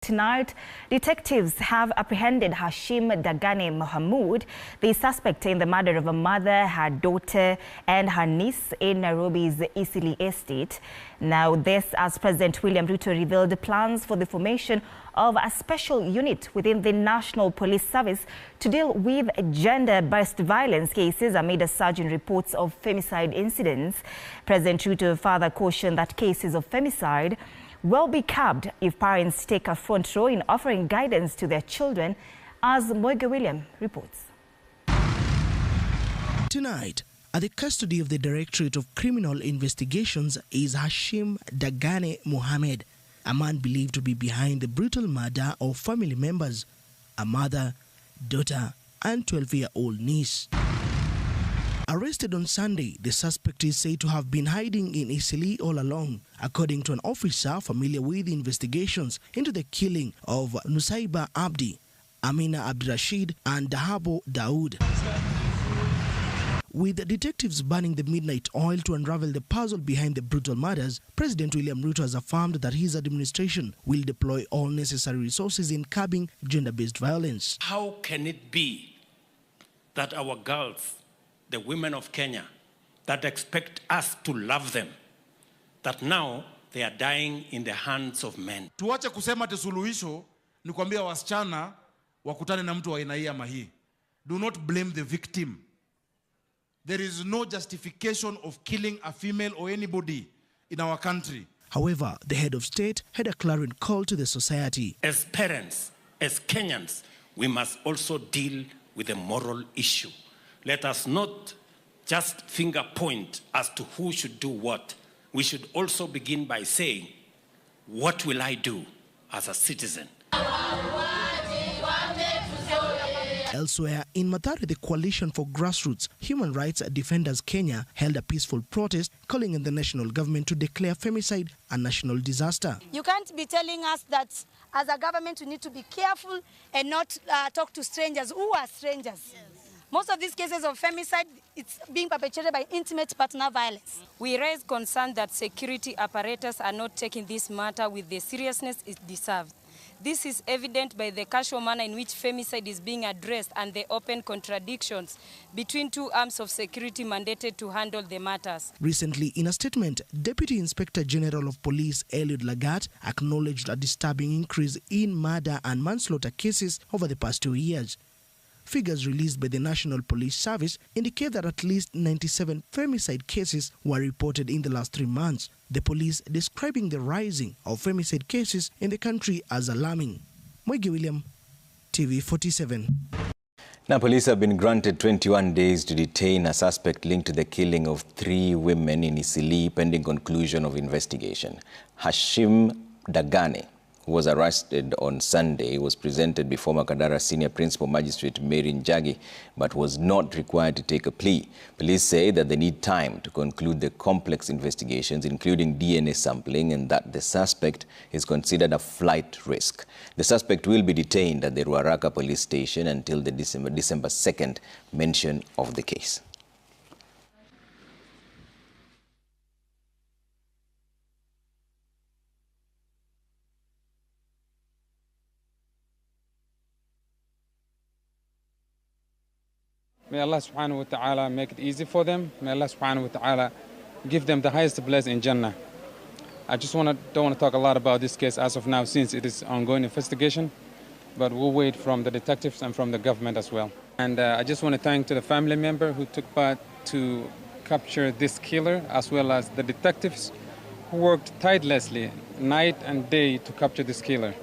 Tonight, detectives have apprehended Hashim Dangane Mohamud, the suspect in the murder of a mother, her daughter and her niece in Nairobi's Eastleigh estate. Now, this as President William Ruto revealed plans for the formation of a special unit within the National Police Service to deal with gender-based violence cases amid a surge in reports of femicide incidents. President Ruto further cautioned that cases of femicide will be curbed if parents take a front row in offering guidance to their children, as Moiga William reports. Tonight, at the custody of the Directorate of Criminal Investigations is Hashim Dangane Mohamud, a man believed to be behind the brutal murder of family members, a mother, daughter and 12-year-old niece. Arrested on Sunday, the suspect is said to have been hiding in Eastleigh all along, according to an officer familiar with the investigations into the killing of Nusaiba Abdi, Amina Abdirashid and Dahabo Daoud. With detectives burning the midnight oil to unravel the puzzle behind the brutal murders, President William Ruto has affirmed that his administration will deploy all necessary resources in curbing gender-based violence. How can it be that our girls, the women of Kenya, that expect us to love them, that now they are dying in the hands of men? Tuache kusema ati suluhisho ni kuambia wasichana wakutane na mtu wa aina hii ama hii. Do not blame the victim. There is no justification of killing a female or anybody in our country. However, the head of state had a clarion call to the society. As parents, as Kenyans, we must also deal with the moral issue. Let us not just finger point as to who should do what. We should also begin by saying, what will I do as a citizen? Elsewhere, in Mathare, the Coalition for Grassroots Human Rights Defenders Kenya held a peaceful protest calling on the national government to declare femicide a national disaster. You can't be telling us that as a government we need to be careful and not talk to strangers. Who are strangers? Yes. Most of these cases of femicide, it's being perpetrated by intimate partner violence. We raise concern that security apparatus are not taking this matter with the seriousness it deserves. This is evident by the casual manner in which femicide is being addressed and the open contradictions between two arms of security mandated to handle the matters. Recently, in a statement, Deputy Inspector General of Police Eliud Lagat acknowledged a disturbing increase in murder and manslaughter cases over the past 2 years. Figures released by the National Police Service indicate that at least 97 femicide cases were reported in the last 3 months, the police describing the rising of femicide cases in the country as alarming. Moiga William, TV47. Now, police have been granted 21 days to detain a suspect linked to the killing of 3 women in Eastleigh pending conclusion of investigation. Hashim Dangane, who was arrested on Sunday, was presented before Makadara Senior Principal Magistrate Mary Njagi, but was not required to take a plea. Police say that they need time to conclude the complex investigations, including DNA sampling, and that the suspect is considered a flight risk. The suspect will be detained at the Ruaraka Police Station until the December 2nd mention of the case. May Allah subhanahu wa ta'ala make it easy for them. May Allah subhanahu wa ta'ala give them the highest place in Jannah. I just don't want to talk a lot about this case as of now since it is ongoing investigation, but we'll wait from the detectives and from the government as well. And I just want to thank to the family member who took part to capture this killer, as well as the detectives who worked tirelessly night and day to capture this killer.